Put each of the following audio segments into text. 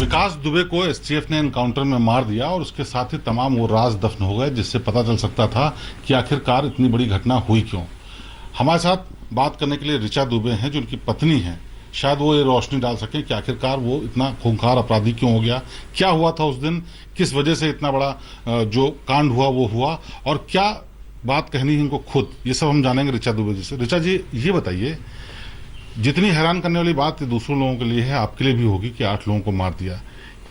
विकास दुबे को एसटीएफ ने एनकाउंटर में मार दिया और उसके साथ ही तमाम वो राज दफन हो गए जिससे पता चल सकता था कि आखिरकार इतनी बड़ी घटना हुई क्यों। हमारे साथ बात करने के लिए ऋचा दुबे हैं जो उनकी पत्नी हैं। शायद वो ये रोशनी डाल सकें कि आखिरकार वो इतना खूंखार अपराधी क्यों हो गया, क्या हुआ था उस दिन, किस वजह से इतना बड़ा जो कांड हुआ वो हुआ और क्या बात कहनी है इनको खुद, ये सब हम जानेंगे ऋचा दुबे जी से। ऋचा जी, ये बताइए, जितनी हैरान करने वाली बात दूसरों लोगों के लिए है, आपके लिए भी होगी कि 8 लोगों को मार दिया।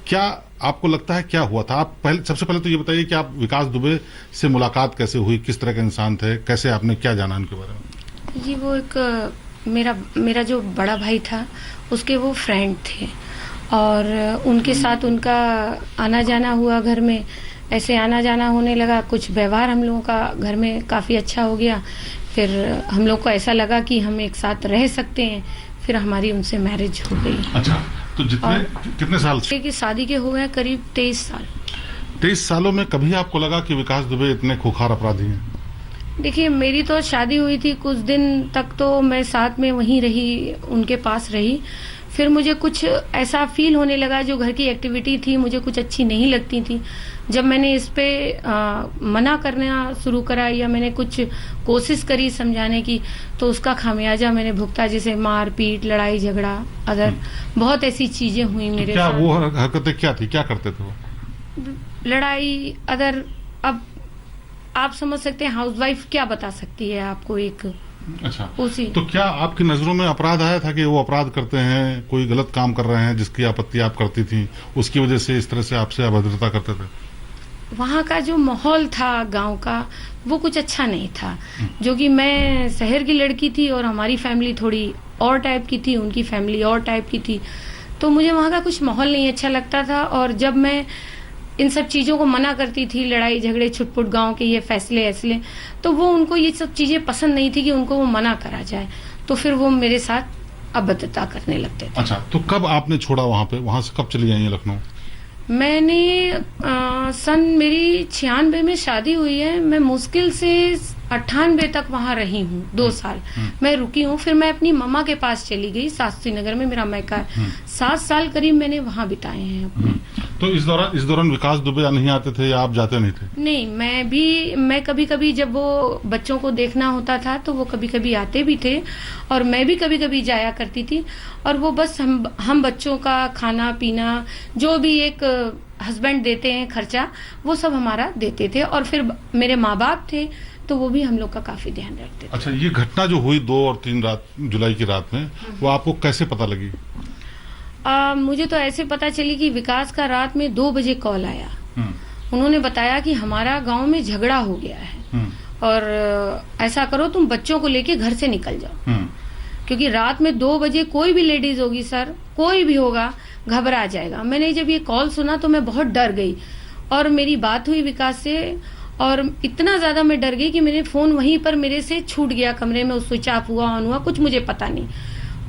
क्या आपको लगता है क्या हुआ था? आप सबसे पहले तो ये बताइए कि आप विकास दुबे से मुलाकात कैसे हुई, किस तरह के इंसान थे, कैसे आपने क्या जाना उनके बारे में? जी, वो एक मेरा जो बड़ा भाई था उसके वो फ्रेंड थे और उनके साथ उनका आना जाना हुआ। घर में ऐसे आना जाना होने लगा, कुछ व्यवहार हम लोगों का घर में काफ़ी अच्छा हो गया। फिर हम लोग को ऐसा लगा कि हम एक साथ रह सकते हैं। फिर हमारी उनसे मैरिज हो गई। अच्छा, तो कितने साल से कि शादी के हो गए करीब 23 साल। 23 सालों में कभी आपको लगा कि विकास दुबे इतने खूंखार अपराधी हैं? देखिए, मेरी तो शादी हुई थी, कुछ दिन तक तो मैं साथ में वहीं रही, उनके पास रही। फिर मुझे कुछ ऐसा फील होने लगा, जो घर की एक्टिविटी थी मुझे कुछ अच्छी नहीं लगती थी। जब मैंने इस पे मना करना शुरू करा या मैंने कुछ कोशिश करी समझाने की, तो उसका खामियाजा मैंने भुगता, जैसे मार पीट, लड़ाई झगड़ा, अदर बहुत ऐसी चीजें हुई मेरे क्या साथ। वो हरकतें क्या थी, क्या करते थे वो? लड़ाई, अदर, अब आप समझ सकते हैं हाउसवाइफ क्या बता सकती है आपको एक। अच्छा, उसी तो क्या आपकी नजरों में अपराध आया था कि वो अपराध करते हैं, कोई गलत काम कर रहे हैं जिसकी आपत्ति आप करती थी, उसकी वजह से इस तरह से आपसे अभद्रता करते थे? वहाँ का जो माहौल था गांव का, वो कुछ अच्छा नहीं था। जो कि मैं शहर की लड़की थी और हमारी फैमिली थोड़ी और टाइप की थी, उनकी फैमिली और टाइप की थी, तो मुझे वहाँ का कुछ माहौल नहीं अच्छा लगता था। और जब मैं इन सब चीजों को मना करती थी, लड़ाई झगड़े छुटपुट गांव के ये फैसले ऐसले, तो वो उनको ये सब चीजें पसंद नहीं थी कि उनको वो मना करा जाए, तो फिर वो मेरे साथ अभद्रता करने लगते थे। अच्छा, तो कब आपने छोड़ा वहाँ पे, वहाँ से कब चली आई हैं लखनऊ? मैंने सन मेरी 96 में शादी हुई है। मैं मुश्किल से 98 तक वहाँ रही हूँ, 2 साल मैं रुकी हूँ। फिर मैं अपनी मम्मा के पास चली गई, शास्त्री नगर में मेरा मैका है। 7 साल करीब मैंने वहाँ बिताए हैं अपने। तो इस दौरान विकास दुबे नहीं आते थे या आप जाते नहीं थे? नहीं, मैं कभी कभी जब वो बच्चों को देखना होता था तो वो कभी कभी आते भी थे और मैं भी कभी कभी जाया करती थी। और वो बस हम बच्चों का खाना पीना, जो भी एक हस्बैंड देते हैं खर्चा, वो सब हमारा देते थे। और फिर मेरे माँ बाप थे तो वो भी हम लोग का काफी ध्यान रखते थे। अच्छा, ये घटना जो हुई 2 और 3 जुलाई की रात में, वो आपको कैसे पता लगी? मुझे तो ऐसे पता चली कि विकास का रात में 2 बजे कॉल आया। उन्होंने बताया कि हमारा गांव में झगड़ा हो गया है और ऐसा करो तुम बच्चों को लेके घर से निकल जाओ, क्योंकि रात में 2 बजे कोई भी लेडीज होगी सर, कोई भी होगा, घबरा जाएगा। मैंने जब ये कॉल सुना तो मैं बहुत डर गई और मेरी बात हुई विकास से और इतना ज्यादा मैं डर गई कि मेरे फोन वहीं पर मेरे से छूट गया, कमरे में स्विच ऑफ हुआ, ऑन हुआ, कुछ मुझे पता नहीं।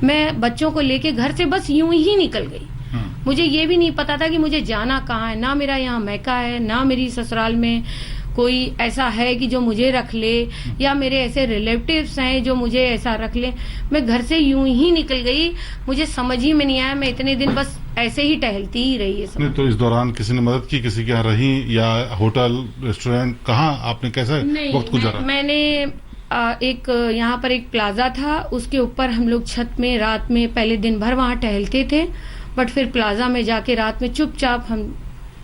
मैं बच्चों को लेके घर से बस यूं ही निकल गई। मुझे ये भी नहीं पता था कि मुझे जाना कहाँ है, ना मेरा यहाँ मैका है, ना मेरी ससुराल में कोई ऐसा है कि जो मुझे रख ले, या मेरे ऐसे रिलेटिव्स हैं जो मुझे ऐसा रख ले। मैं घर से यूं ही निकल गई, मुझे समझ ही में नहीं आया। मैं इतने दिन बस ऐसे ही टहलती ही रही है। नहीं, तो इस दौरान किसी ने मदद की, किसी के यहाँ रही या होटल रेस्टोरेंट, कहाँ आपने कैसे वक्त गुजारा? मैंने एक यहाँ पर एक प्लाजा था, उसके ऊपर हम लोग छत में रात में पहले दिन भर वहाँ टहलते थे, बट फिर प्लाजा में जाके रात में चुपचाप हम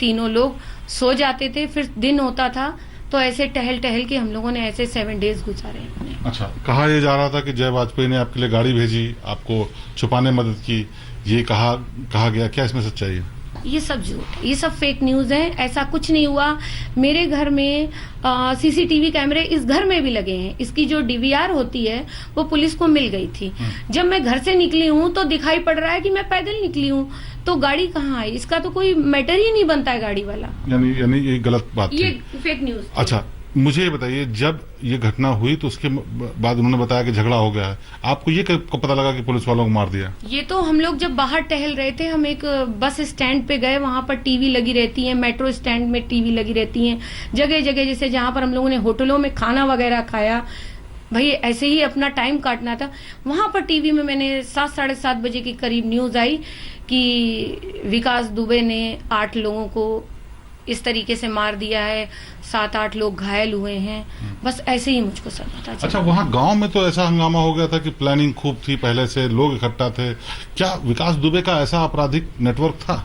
तीनों लोग सो जाते थे। फिर दिन होता था तो ऐसे टहल टहल के हम लोगों ने ऐसे 7 डेज गुजारे अपने। अच्छा, कहा यह जा रहा था कि जय वाजपेयी ने आपके लिए गाड़ी भेजी, आपको छुपाने मदद की, ये कहा गया, क्या इसमें सच्चाई है? ये सब झूठ, ये सब फेक न्यूज है। ऐसा कुछ नहीं हुआ। मेरे घर में सीसीटीवी कैमरे इस घर में भी लगे हैं। इसकी जो डीवीआर होती है वो पुलिस को मिल गई थी। जब मैं घर से निकली हूँ तो दिखाई पड़ रहा है कि मैं पैदल निकली हूँ, तो गाड़ी कहाँ आई, इसका तो कोई मैटर ही नहीं बनता है गाड़ी वाला। यानी ये गलत बात थी, ये फेक न्यूज। अच्छा, मुझे ये बताइए, जब ये घटना हुई तो उसके बाद उन्होंने बताया कि झगड़ा हो गया है, आपको ये कब पता लगा कि पुलिस वालों को मार दिया? ये तो हम लोग जब बाहर टहल रहे थे, हम एक बस स्टैंड पे गए, वहां पर टीवी लगी रहती है, मेट्रो स्टैंड में टीवी लगी रहती है, जगह जगह, जैसे जहां पर हम लोगों ने होटलों में खाना वगैरह खाया, भाई ऐसे ही अपना टाइम काटना था। वहां पर टीवी में मैंने 7-7:30 बजे के करीब न्यूज आई कि विकास दुबे ने 8 लोगों को इस तरीके से मार दिया है, 7-8 लोग घायल हुए हैं। बस ऐसे ही मुझको सब पता चला। अच्छा, वहाँ गांव में तो ऐसा हंगामा हो गया था कि प्लानिंग खूब थी, पहले से लोग इकट्ठा थे। क्या विकास दुबे का ऐसा आपराधिक नेटवर्क था?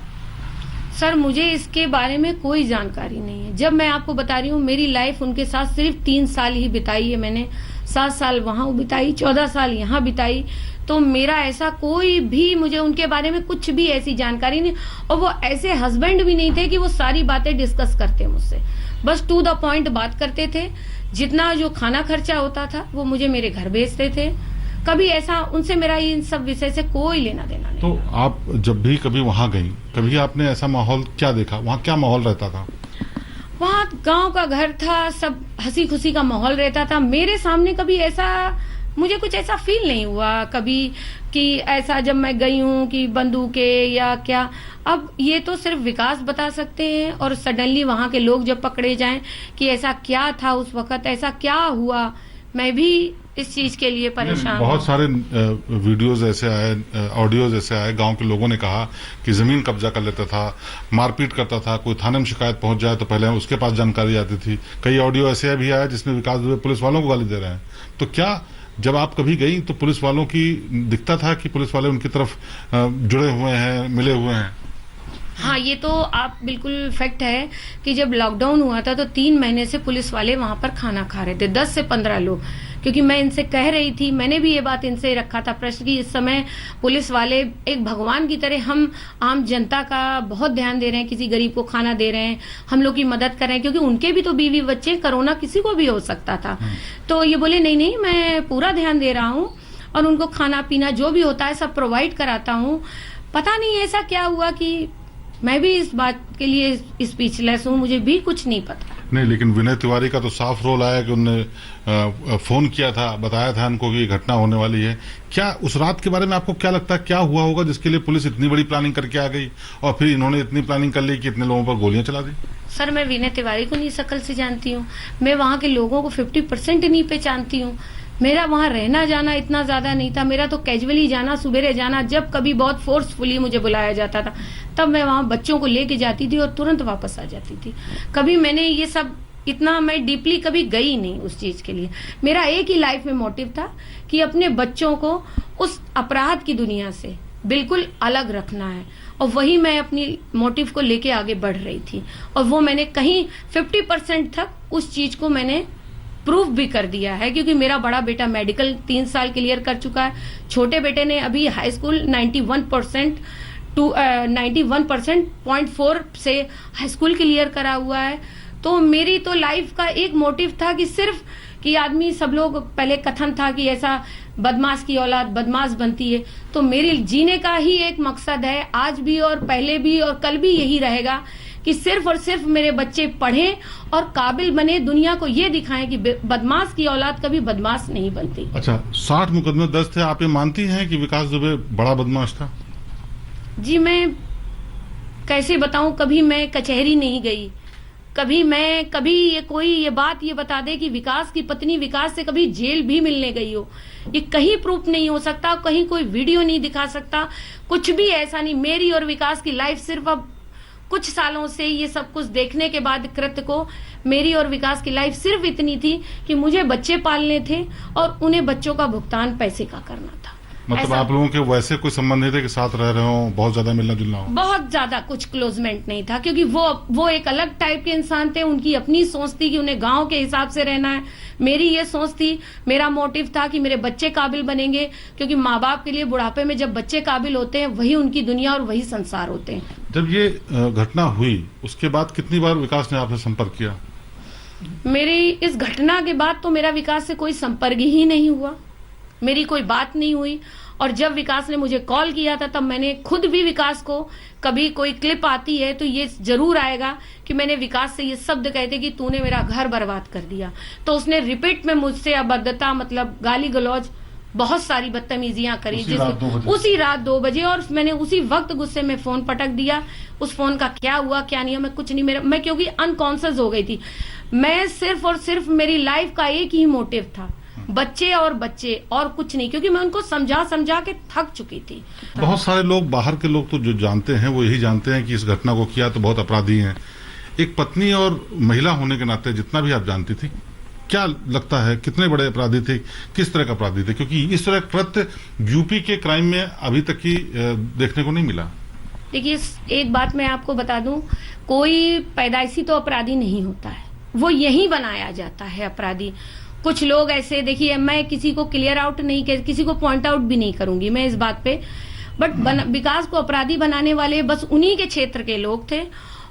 सर मुझे इसके बारे में कोई जानकारी नहीं है। जब मैं आपको बता रही हूँ मेरी लाइफ उनके साथ सिर्फ 3 साल ही बिताई है मैंने। 7 साल वहां बिताई, 14 साल यहाँ बिताई। तो मेरा ऐसा कोई भी, मुझे उनके बारे में कुछ भी ऐसी जानकारी नहीं। और वो ऐसे हस्बैंड भी नहीं थे कि वो सारी बातें डिस्कस करते मुझसे। बस टू द पॉइंट बात करते थे। जितना जो खाना खर्चा होता था वो मुझे मेरे घर भेजते थे। कभी ऐसा उनसे मेरा इन सब विषय से कोई लेना देना नहीं। तो आप जब भी कभी वहां गई, कभी आपने ऐसा माहौल क्या देखा? वहां क्या माहौल रहता था? वहाँ गांव का घर था, सब हंसी खुशी का माहौल रहता था। मेरे सामने कभी ऐसा, मुझे कुछ ऐसा फील नहीं हुआ कभी कि ऐसा जब मैं गई हूँ कि बंदूकें या क्या। अब ये तो सिर्फ विकास बता सकते हैं, और सडनली वहाँ के लोग जब पकड़े जाएं कि ऐसा क्या था उस वक्त, ऐसा क्या हुआ। मैं भी इस चीज के लिए परेशान। बहुत सारे वीडियोज ऐसे आए, ऑडियोज ऐसे आए, गांव के लोगों ने कहा कि जमीन कब्जा कर लेता था, मारपीट करता था, कोई थाने में शिकायत पहुंच जाए तो पहले उसके पास जानकारी आती थी। कई ऑडियो ऐसे भी आए जिसमें विकास दुबे पुलिस वालों को गाली दे रहे हैं। तो क्या जब आप कभी गई तो पुलिस वालों की दिखता था कि पुलिस वाले उनकी तरफ जुड़े हुए हैं, मिले हुए हैं? हाँ, ये तो आप बिल्कुल फैक्ट है कि जब लॉकडाउन हुआ था तो 3 महीने से पुलिस वाले वहां पर खाना खा रहे थे, 10 से 15 लोग। क्योंकि मैं इनसे कह रही थी, मैंने भी ये बात इनसे रखा था प्रश्न कि इस समय पुलिस वाले एक भगवान की तरह हम आम जनता का बहुत ध्यान दे रहे हैं, किसी गरीब को खाना दे रहे हैं, हम लोग की मदद कर रहे हैं, क्योंकि उनके भी तो बीवी बच्चे, कोरोना किसी को भी हो सकता था। तो ये बोले नहीं नहीं, मैं पूरा ध्यान दे रहा हूँ और उनको खाना पीना जो भी होता है सब प्रोवाइड कराता हूँ। पता नहीं ऐसा क्या हुआ कि मैं भी इस बात के लिए स्पीचलेस हूँ, मुझे भी कुछ नहीं पता। नहीं, लेकिन विनय तिवारी का तो साफ रोल आया कि उन्होंने फोन किया था, बताया था उनको कि घटना होने वाली है। क्या उस रात के बारे में आपको क्या लगता है, क्या हुआ होगा जिसके लिए पुलिस इतनी बड़ी प्लानिंग करके आ गई और फिर इन्होंने इतनी प्लानिंग कर ली कि इतने लोगों पर गोलियां चला दी? सर मैं विनय तिवारी को नहीं शकल से जानती हूँ, मैं वहाँ के लोगों को 50% नहीं पहचानती हूँ। मेरा वहाँ रहना जाना इतना ज्यादा नहीं था, मेरा तो कैजुअली जाना, सुबेरे जाना, जब कभी बहुत फोर्सफुली मुझे बुलाया जाता था तब मैं वहाँ बच्चों को लेके जाती थी और तुरंत वापस आ जाती थी। कभी मैंने ये सब इतना मैं डीपली कभी गई नहीं उस चीज के लिए। मेरा एक ही लाइफ में मोटिव था कि अपने बच्चों को उस अपराध की दुनिया से बिल्कुल अलग रखना है, और वही मैं अपनी मोटिव को लेके आगे बढ़ रही थी। और वो मैंने कहीं 50% तक उस चीज को मैंने प्रूफ भी कर दिया है, क्योंकि मेरा बड़ा बेटा मेडिकल 3 साल क्लियर कर चुका है। छोटे बेटे ने अभी हाई स्कूल 91.4 से हाई स्कूल क्लियर करा हुआ है। तो मेरी तो लाइफ का एक मोटिव था कि सिर्फ कि आदमी, सब लोग पहले कथन था कि ऐसा बदमाश की औलाद बदमाश बनती है, तो मेरे जीने का ही एक मकसद है, आज भी और पहले भी और कल भी यही रहेगा कि सिर्फ और सिर्फ मेरे बच्चे पढ़ें और काबिल बने, दुनिया को ये दिखाएं कि बदमाश की औलाद कभी बदमाश नहीं बनती। अच्छा, 60 मुकदमे दर्ज थे, आप ये मानती हैं कि विकास दुबे बड़ा बदमाश था? जी मैं कैसे बताऊं, कभी मैं कचहरी नहीं गई, कभी ये कोई ये बात ये बता दे कि विकास की पत्नी विकास से कभी जेल भी मिलने गई हो, ये कहीं प्रूफ नहीं हो सकता, कहीं कोई वीडियो नहीं दिखा सकता, कुछ भी ऐसा नहीं। मेरी और विकास की लाइफ सिर्फ अब कुछ सालों से ये सब कुछ देखने के बाद कृत्य को, मेरी और विकास की लाइफ सिर्फ इतनी थी कि मुझे बच्चे पालने थे और उन्हें बच्चों का भुगतान पैसे का करना था। मतलब आप लोगों के वैसे कोई संबंध नहीं थे कि साथ रह रहे हो, बहुत ज्यादा मिलना जुलना हो? बहुत ज्यादा कुछ क्लोजमेंट नहीं था, क्योंकि वो एक अलग टाइप के इंसान थे, उनकी अपनी सोच थी कि उन्हें गांव के हिसाब से रहना है। मेरी ये सोच थी, मेरा मोटिव था कि मेरे बच्चे काबिल बनेंगे, क्योंकि माँ बाप के लिए बुढ़ापे में जब बच्चे काबिल होते हैं वही उनकी दुनिया और वही संसार होते हैं। जब ये घटना हुई उसके बाद कितनी बार विकास ने आपसे संपर्क किया? मेरी इस घटना के बाद तो मेरा विकास से कोई संपर्क ही नहीं हुआ, मेरी कोई बात नहीं हुई। और जब विकास ने मुझे कॉल किया था तब मैंने खुद भी विकास को, कभी कोई क्लिप आती है तो ये जरूर आएगा कि मैंने विकास से ये शब्द कहते कि तूने मेरा घर बर्बाद कर दिया। तो उसने रिपीट में मुझसे अभद्रता, मतलब गाली गलौज, बहुत सारी बदतमीजियां करी उसी रात 2 बजे। और मैंने उसी वक्त गुस्से में फोन पटक दिया। उस फोन का क्या हुआ क्या नहीं हुआ मैं कुछ नहीं, मैं क्योंकि अनकॉन्शियस हो गई थी। मैं सिर्फ और सिर्फ, मेरी लाइफ का एक ही मोटिव था, बच्चे और कुछ नहीं, क्योंकि मैं उनको समझा समझा के थक चुकी थी। बहुत सारे लोग, बाहर के लोग तो जो जानते हैं वो यही जानते हैं कि इस घटना को किया तो बहुत अपराधी हैं। एक पत्नी और महिला होने के नाते जितना भी आप जानती थी, क्या लगता है कितने बड़े अपराधी थे, किस तरह का अपराधी थे? क्योंकि इस तरह कृत्य यूपी के क्राइम में अभी तक की देखने को नहीं मिला। देखिए, एक बात मैं आपको बता दूं, कोई पैदाइशी तो अपराधी नहीं होता है, वो यही बनाया जाता है अपराधी। कुछ लोग ऐसे, देखिए मैं किसी को क्लियर आउट नहीं, किसी को पॉइंट आउट भी नहीं करूंगी मैं इस बात पे, बट विकास को अपराधी बनाने वाले बस उन्हीं के क्षेत्र के लोग थे।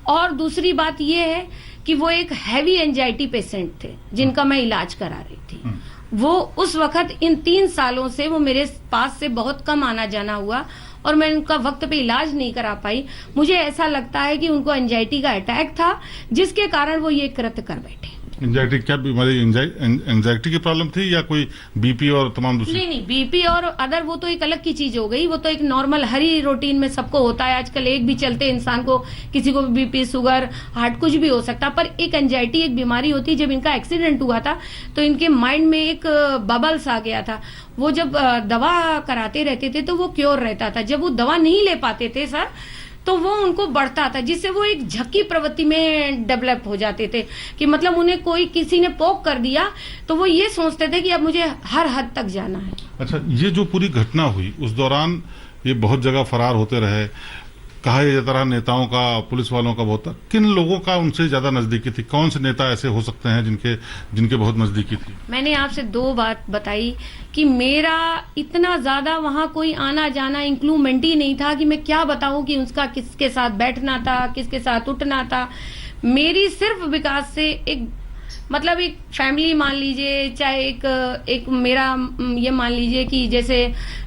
और दूसरी बात ये है कि वो एक हैवी एंजाइटी पेशेंट थे जिनका मैं इलाज करा रही थी। वो उस वक्त, इन 3 सालों से वो मेरे पास से बहुत कम आना जाना हुआ और मैं उनका वक्त पे इलाज नहीं करा पाई। मुझे ऐसा लगता है कि उनको एंजाइटी का अटैक था, जिसके कारण वो ये कृत्य कर बैठे। एंजाइटी क्या बीमारी? एंजाइटी की प्रॉब्लम थी या कोई बीपी और तमाम दूसरी? नहीं, बीपी और अदर वो तो एक अलग की चीज हो गई। वो तो एक नॉर्मल हरी रूटीन में सबको होता है आजकल, एक भी चलते इंसान को, किसी को बीपी, शुगर, हार्ट, कुछ भी हो सकता। पर एक एंजाइटी एक बीमारी होती है। जब इनका एक्सीडेंट हुआ था तो इनके माइंड में एक बबल्स आ गया था। वो जब दवा कराते रहते थे तो वो क्योर रहता था, जब वो दवा नहीं ले पाते थे सर तो वो उनको बढ़ता था, जिससे वो एक झक्की प्रवृत्ति में डेवलप हो जाते थे कि मतलब उन्हें कोई किसी ने पोक कर दिया तो वो ये सोचते थे कि अब मुझे हर हद तक जाना है। अच्छा, ये जो पूरी घटना हुई उस दौरान ये बहुत जगह फरार होते रहे, कहा यह तरह नेताओं का, पुलिस वालों का बहुत, किन लोगों का उनसे ज्यादा नजदीकी थी? कौन से नेता ऐसे हो सकते हैं जिनके बहुत नजदीकी थी? मैंने आपसे 2 बात बताई कि मेरा इतना ज्यादा वहां कोई आना जाना इंक्लूमेंट ही नहीं था कि मैं क्या बताऊं कि उसका किसके साथ बैठना था, किसके साथ उठना था। मेरी सिर्फ विकास से एक मतलब एक फैमिली मान लीजिए, चाहे एक मेरा ये मान लीजिए कि जैसे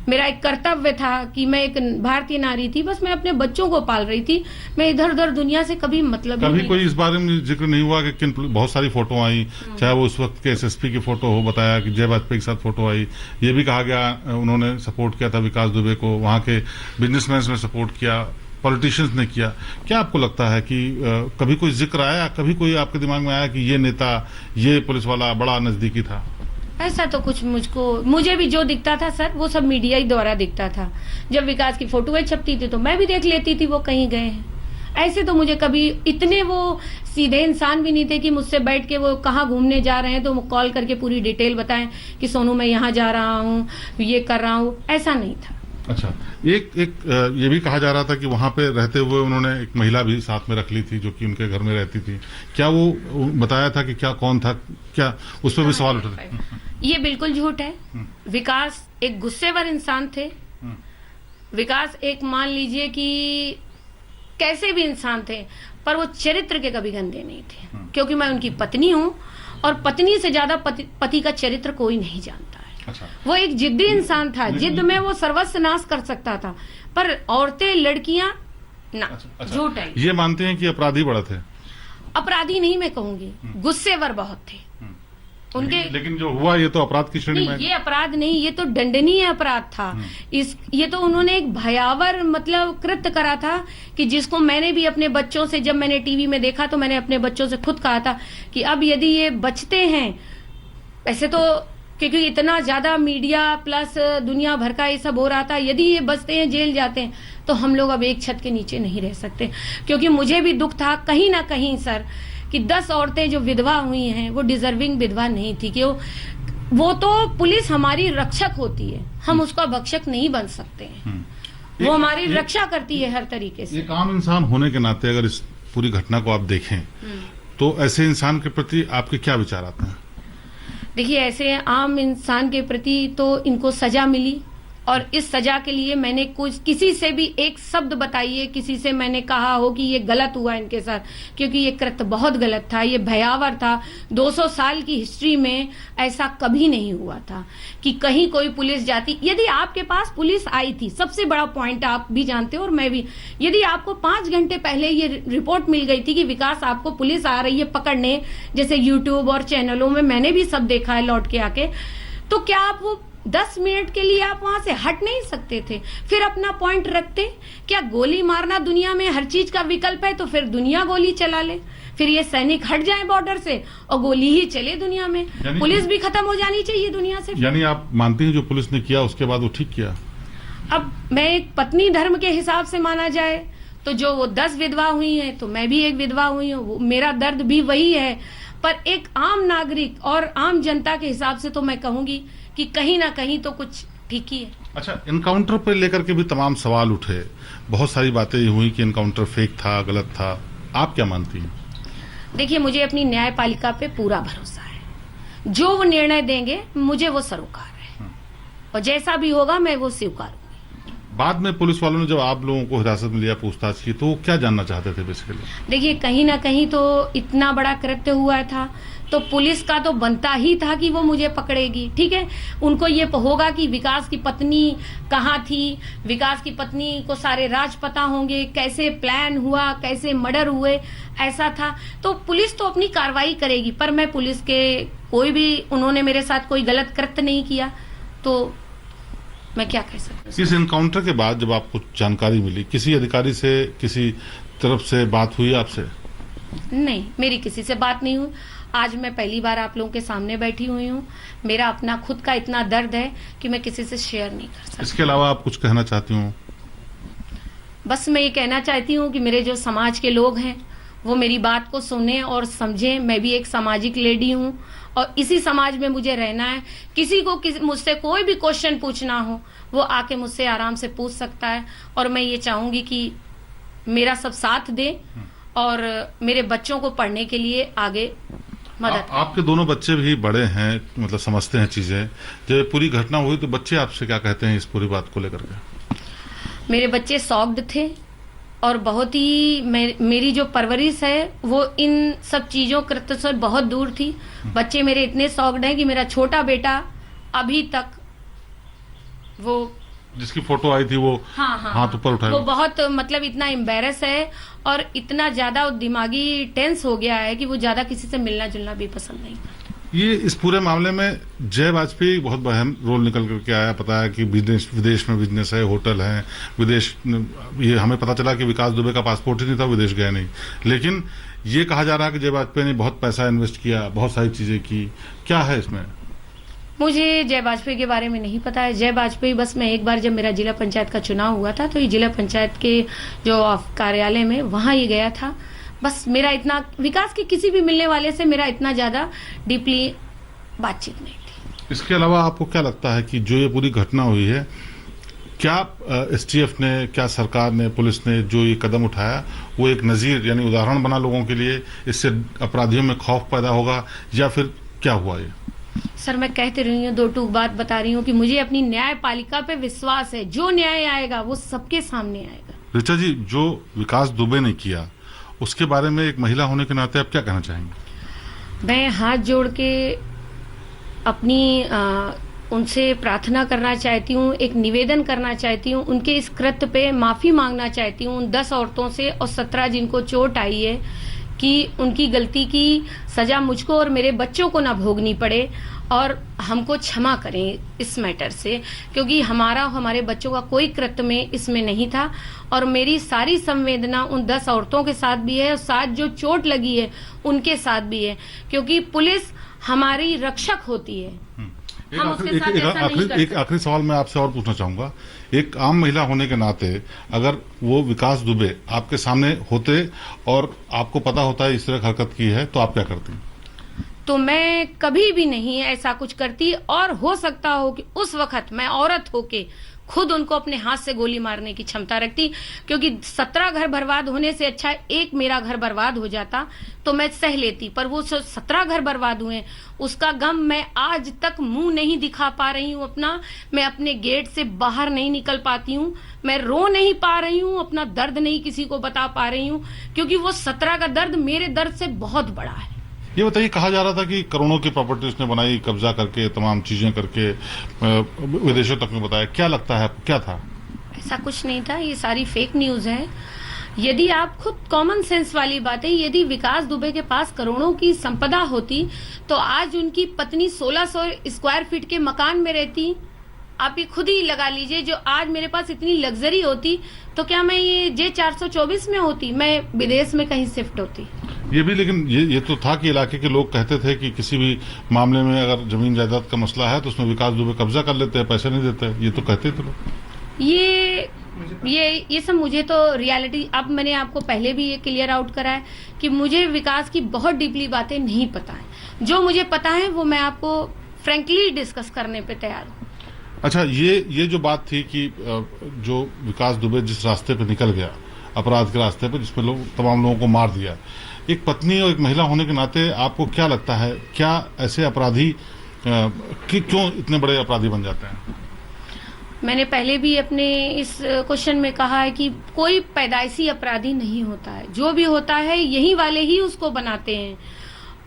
मेरा एक कर्तव्य था कि मैं एक भारतीय नारी थी, बस मैं अपने बच्चों को पाल रही थी। मैं इधर उधर दुनिया से कभी मतलब कभी कोई इस बारे में जिक्र नहीं हुआ कि किन? बहुत सारी फोटो आई, चाहे वो उस वक्त के एसएसपी की फोटो हो, बताया कि जय वाजपेयी के साथ फोटो आई, ये भी कहा गया उन्होंने सपोर्ट किया था विकास दुबे को, वहां के बिजनेसमैन ने सपोर्ट किया, पॉलिटिशियंस ने किया। क्या आपको लगता है कि कभी कोई जिक्र आया, कभी कोई आपके दिमाग में आया कि ये नेता, ये पुलिस वाला बड़ा नजदीकी था? ऐसा तो कुछ मुझे भी जो दिखता था सर वो सब मीडिया ही द्वारा दिखता था। जब विकास की फोटोएं छपती थी तो मैं भी देख लेती थी वो कहीं गए हैं। ऐसे तो मुझे कभी, इतने वो सीधे इंसान भी नहीं थे कि मुझसे बैठ के वो कहाँ घूमने जा रहे हैं तो कॉल करके पूरी डिटेल बताएं कि सोनू मैं यहाँ जा रहा हूँ, ये कर रहा हूँ, ऐसा नहीं था। अच्छा, एक ये भी कहा जा रहा था कि वहां पे रहते हुए उन्होंने एक महिला भी साथ में रख ली थी जो कि उनके घर में रहती थी। क्या वो बताया था कि क्या, कौन था, क्या उस पर भी सवाल उठे थे? ये बिल्कुल झूठ है। विकास एक गुस्सेवर इंसान थे। विकास एक मान लीजिए कि कैसे भी इंसान थे, पर वो चरित्र के कभी गंदे नहीं थे, क्योंकि मैं उनकी पत्नी हूँ और पत्नी से ज्यादा पति का चरित्र कोई नहीं जानता है। अच्छा। वो एक जिद्दी इंसान था, जिद में वो सर्वस्व नाश कर सकता था, पर औरतें, लड़कियां ना। अच्छा। झूठ है। ये मानते हैं कि अपराधी बड़ा थे? अपराधी नहीं मैं कहूंगी, गुस्सेवर बहुत थे उनके। लेकिन जो हुआ ये तो अपराध की श्रेणी में? ये अपराध नहीं, ये तो दंडनीय अपराध था। ये तो उन्होंने एक भयावर मतलब कृत्य करा था कि जिसको मैंने भी अपने बच्चों से, जब मैंने टीवी में देखा तो मैंने अपने बच्चों से खुद कहा था कि अब यदि ये बचते हैं, ऐसे तो क्योंकि इतना ज्यादा मीडिया प्लस दुनिया भर का ये सब हो रहा था, यदि ये बचते हैं, जेल जाते हैं, तो हम लोग अब एक छत के नीचे नहीं रह सकते। क्योंकि मुझे भी दुख था कहीं ना कहीं सर कि 10 औरतें जो विधवा हुई हैं वो डिजर्विंग विधवा नहीं थी, कि वो तो पुलिस हमारी रक्षक होती है, हम उसका भक्षक नहीं बन सकते हैं। वो हमारी रक्षा करती है हर तरीके से। एक आम इंसान होने के नाते अगर इस पूरी घटना को आप देखें तो ऐसे इंसान के प्रति आपके क्या विचार आते हैं? देखिए, ऐसे आम इंसान के प्रति तो इनको सजा मिली, और इस सजा के लिए मैंने किसी से भी एक शब्द बताइए, किसी से मैंने कहा हो कि ये गलत हुआ इनके साथ, क्योंकि ये कृत्य बहुत गलत था, ये भयावह था। 200 साल की हिस्ट्री में ऐसा कभी नहीं हुआ था कि कहीं कोई पुलिस जाती। यदि आपके पास पुलिस आई थी, सबसे बड़ा पॉइंट आप भी जानते हो और मैं भी, यदि आपको 5 घंटे पहले ये रिपोर्ट मिल गई थी कि विकास आपको पुलिस आ रही है पकड़ने, जैसे यूट्यूब और चैनलों में मैंने भी सब देखा है लौट के आके, तो क्या आप वो 10 मिनट के लिए आप वहां से हट नहीं सकते थे? फिर अपना पॉइंट रखते। क्या गोली मारना दुनिया में हर चीज का विकल्प है? तो फिर दुनिया गोली चला ले, फिर ये सैनिक हट जाए बॉर्डर से और गोली ही चले दुनिया में। पुलिस भी खत्म हो जानी चाहिए दुनिया से। यानी आप मानती हैं जो पुलिस ने किया उसके बाद वो ठीक किया? अब मैं एक पत्नी धर्म के हिसाब से माना जाए तो जो वो 10 विधवा हुई हैं तो मैं भी एक विधवा हुई हूँ, मेरा दर्द भी वही है। पर एक आम नागरिक और आम जनता के हिसाब से तो मैं कहूंगी कि कहीं ना कहीं तो कुछ ठीक ही है। अच्छा, इनकाउंटर पर लेकर के भी तमाम सवाल उठे, बहुत सारी बातें हुई कि इनकाउंटर फेक था, गलत था। आप क्या मानती हैं? देखिए, मुझे अपनी न्यायपालिका पे पूरा भरोसा है। जो वो निर्णय देंगे मुझे वो सरोकार है और जैसा भी होगा मैं वो स्वीकारूंगी। बाद में पुलिस वालों ने जब आप लोगों को हिरासत में लिया, पूछताछ की, तो क्या जानना चाहते थे बेसिकली? देखिए, कहीं ना कहीं तो इतना बड़ा कृत्य हुआ था तो पुलिस का तो बनता ही था कि वो मुझे पकड़ेगी। ठीक है, उनको ये होगा कि विकास की पत्नी कहाँ थी, विकास की पत्नी को सारे राज पता होंगे, कैसे प्लान हुआ, कैसे मर्डर हुए, ऐसा था। तो पुलिस तो अपनी कार्रवाई करेगी, पर मैं पुलिस के कोई भी, उन्होंने मेरे साथ कोई गलत कृत्य नहीं किया तो मैं क्या कह सकती हूँ। इस इनकाउंटर के बाद जब आपको जानकारी मिली, किसी अधिकारी से, किसी तरफ से बात हुई आपसे? नहीं, मेरी किसी से बात नहीं हुई। आज मैं पहली बार आप लोगों के सामने बैठी हुई हूँ। मेरा अपना खुद का इतना दर्द है कि मैं किसी से शेयर नहीं कर सकती। इसके अलावा आप कुछ कहना चाहती हूँ? बस मैं ये कहना चाहती हूँ कि मेरे जो समाज के लोग हैं वो मेरी बात को सुने और समझें। मैं भी एक सामाजिक लेडी हूँ और इसी समाज में मुझे रहना है। किसी को मुझसे कोई भी क्वेश्चन पूछना हो वो आके मुझसे आराम से पूछ सकता है और मैं ये चाहूंगी कि मेरा सब साथ दे और मेरे बच्चों को पढ़ने के लिए आगे मदद। आपके दोनों बच्चे भी बड़े हैं, मतलब समझते हैं चीजें। जब पूरी घटना हुई तो बच्चे आपसे क्या कहते हैं इस पूरी बात को लेकर के? मेरे बच्चे शॉक्ड थे और बहुत ही मेरी जो परवरिश है वो इन सब चीजों कृत्य से बहुत दूर थी। बच्चे मेरे इतने शॉक्ड हैं कि मेरा छोटा बेटा अभी तक, वो जिसकी फोटो आई थी वो हाथ ऊपर उठाया, वो बहुत मतलब इतना एम्बेरस है और इतना ज्यादा दिमागी टेंस हो गया है कि वो ज्यादा किसी से मिलना जुलना भी पसंद नहीं करता। ये इस पूरे मामले में जय वाजपेयी बहुत अहम रोल निकल करके आया। पता है कि विदेश में बिजनेस है, होटल है, विदेश, ये हमें पता चला कि विकास दुबे का पासपोर्ट ही नहीं था, विदेश गए नहीं। लेकिन ये कहा जा रहा है कि जय वाजपेयी ने बहुत पैसा इन्वेस्ट किया, बहुत सारी चीजें की। क्या है इसमें? मुझे जय वाजपेयी के बारे में नहीं पता है। जय वाजपेयी बस मैं एक बार जब मेरा जिला पंचायत का चुनाव हुआ था तो ये जिला पंचायत के जो कार्यालय में वहां ये गया था। बस मेरा इतना विकास के किसी भी मिलने वाले से मेरा इतना ज्यादा डीपली बातचीत नहीं थी। इसके अलावा आपको क्या लगता है कि जो ये पूरी घटना हुई है, क्या एसटीएफ ने, क्या सरकार ने, पुलिस ने जो ये कदम उठाया वो एक नजीर यानी उदाहरण बना लोगों के लिए, इससे अपराधियों में खौफ पैदा होगा या फिर क्या हुआ ये? सर, मैं कहते रही हूँ, दो टूक बात बता रही हूँ कि मुझे अपनी न्यायपालिका पे विश्वास है। जो न्याय आएगा वो सबके सामने आएगा। ऋचा जी, जो विकास दुबे ने किया उसके बारे में एक महिला होने के नाते आप क्या कहना चाहेंगे? मैं हाथ जोड़ के अपनी उनसे प्रार्थना करना चाहती हूँ, एक निवेदन करना चाहती हूँ, उनके इस कृत्य पे माफी मांगना चाहती हूँ उन 10 औरतों से और 17 जिनको चोट आई है, कि उनकी गलती की सजा मुझको और मेरे बच्चों को ना भोगनी पड़े और हमको क्षमा करें इस मैटर से, क्योंकि हमारे बच्चों का कोई कृत्य में इसमें नहीं था। और मेरी सारी संवेदना उन 10 औरतों के साथ भी है और साथ जो चोट लगी है उनके साथ भी है, क्योंकि पुलिस हमारी रक्षक होती है। एक आखिरी सवाल मैं आपसे और पूछना चाहूंगा। एक आम महिला होने के नाते अगर वो विकास दुबे आपके सामने होते और आपको पता होता है इस तरह हरकत की है तो आप क्या करती? तो मैं कभी भी नहीं ऐसा कुछ करती और हो सकता हो कि उस वक्त मैं औरत होके खुद उनको अपने हाथ से गोली मारने की क्षमता रखती, क्योंकि 17 घर बर्बाद होने से अच्छा एक मेरा घर बर्बाद हो जाता तो मैं सह लेती। पर वो 17 घर बर्बाद हुए उसका गम मैं आज तक मुंह नहीं दिखा पा रही हूँ अपना। मैं अपने गेट से बाहर नहीं निकल पाती हूँ, मैं रो नहीं पा रही हूँ, अपना दर्द नहीं किसी को बता पा रही हूँ, क्योंकि वो 17 का दर्द मेरे दर्द से बहुत बड़ा है। ये बताइए, कहा जा रहा था कि करोड़ों की प्रॉपर्टी उसने बनाई, कब्जा करके तमाम चीजें करके विदेशों तक में बताया। क्या लगता है, क्या था? ऐसा कुछ नहीं था, ये सारी फेक न्यूज है। यदि आप खुद कॉमन सेंस वाली बातें, यदि विकास दुबे के पास करोड़ों की संपदा होती तो आज उनकी पत्नी 1600 स्क्वायर फीट के मकान में रहती आप ये खुद ही लगा लीजिए, जो आज मेरे पास इतनी लग्जरी होती तो क्या मैं ये J424 में होती, मैं विदेश में कहीं शिफ्ट होती। ये भी लेकिन ये तो था कि इलाके के लोग कहते थे कि किसी भी मामले में अगर जमीन जायदाद का मसला है तो उसमें विकास दुबे कब्जा कर लेते हैं, पैसे नहीं देते, ये तो कहते थे लोग। ये सब मुझे तो रियलिटी, अब मैंने आपको पहले भी ये क्लियर आउट करा है कि मुझे विकास की बहुत डीपली बातें नहीं पता है। जो मुझे पता है वो मैं आपको फ्रैंकली डिस्कस करने पे तैयार हूँ। अच्छा, ये जो बात थी कि जो विकास दुबे जिस रास्ते पे निकल गया, अपराध के रास्ते पे, जिसमें तमाम लोगों को मार दिया, एक पत्नी और एक महिला होने के नाते आपको क्या लगता है, क्या ऐसे अपराधी क्यों इतने बड़े अपराधी बन जाते हैं? मैंने पहले भी अपने इस क्वेश्चन में कहा है कि कोई पैदाइशी अपराधी नहीं होता है, जो भी होता है यही वाले ही उसको बनाते हैं।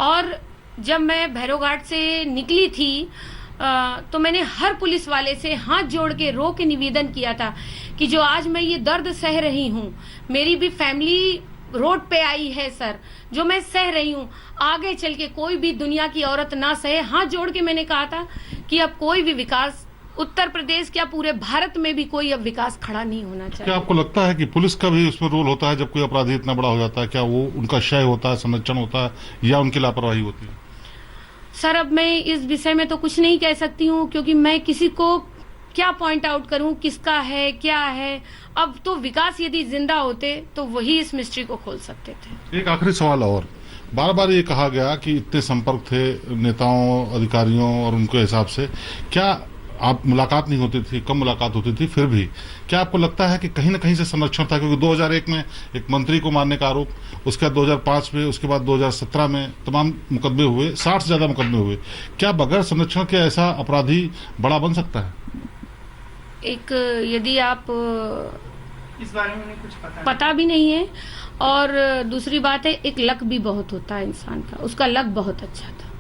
और जब मैं भैरवघाट से निकली थी तो मैंने हर पुलिस वाले से हाथ जोड़ के रो के निवेदन किया था कि जो आज मैं ये दर्द सह रही हूँ, मेरी भी फैमिली रोड पे आई है सर, जो मैं सह रही हूँ आगे चल के कोई भी दुनिया की औरत ना सहे। हाथ जोड़ के मैंने कहा था कि अब कोई भी विकास उत्तर प्रदेश क्या पूरे भारत में भी कोई अब विकास खड़ा नहीं होना चाहिए। क्या आपको लगता है कि पुलिस का भी उसमें रोल होता है जब कोई अपराधी इतना बड़ा हो जाता है? क्या वो उनका क्षय होता है, संरक्षण होता है, या उनकी लापरवाही होती है? सर अब मैं इस विषय में तो कुछ नहीं कह सकती हूँ, क्योंकि मैं किसी को क्या पॉइंट आउट करूँ किसका है क्या है। अब तो विकास यदि जिंदा होते तो वही इस मिस्ट्री को खोल सकते थे। एक आखिरी सवाल और, बार बार ये कहा गया कि इतने संपर्क थे नेताओं, अधिकारियों और उनके हिसाब से, क्या आप मुलाकात नहीं होती थी, कम मुलाकात होती थी, फिर भी क्या आपको लगता है कि कहीं ना कहीं से संरक्षण था? क्योंकि 2001 में एक मंत्री को मारने का आरोप, उसके बाद 2005 में, उसके बाद 2017 में तमाम मुकदमे हुए, 60 से ज्यादा मुकदमे हुए। क्या बगैर संरक्षण के ऐसा अपराधी बड़ा बन सकता है? एक यदि आप इस बारे में कुछ पता भी नहीं है, और दूसरी बात है एक लक भी बहुत होता है इंसान का, उसका लक बहुत अच्छा था।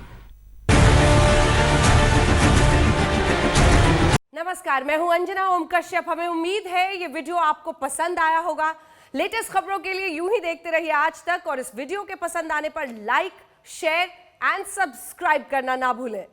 नमस्कार, मैं हूं अंजना ओम कश्यप। हमें उम्मीद है ये वीडियो आपको पसंद आया होगा। लेटेस्ट खबरों के लिए यूं ही देखते रहिए आज तक, और इस वीडियो के पसंद आने पर लाइक, शेयर एंड सब्सक्राइब करना ना भूलें।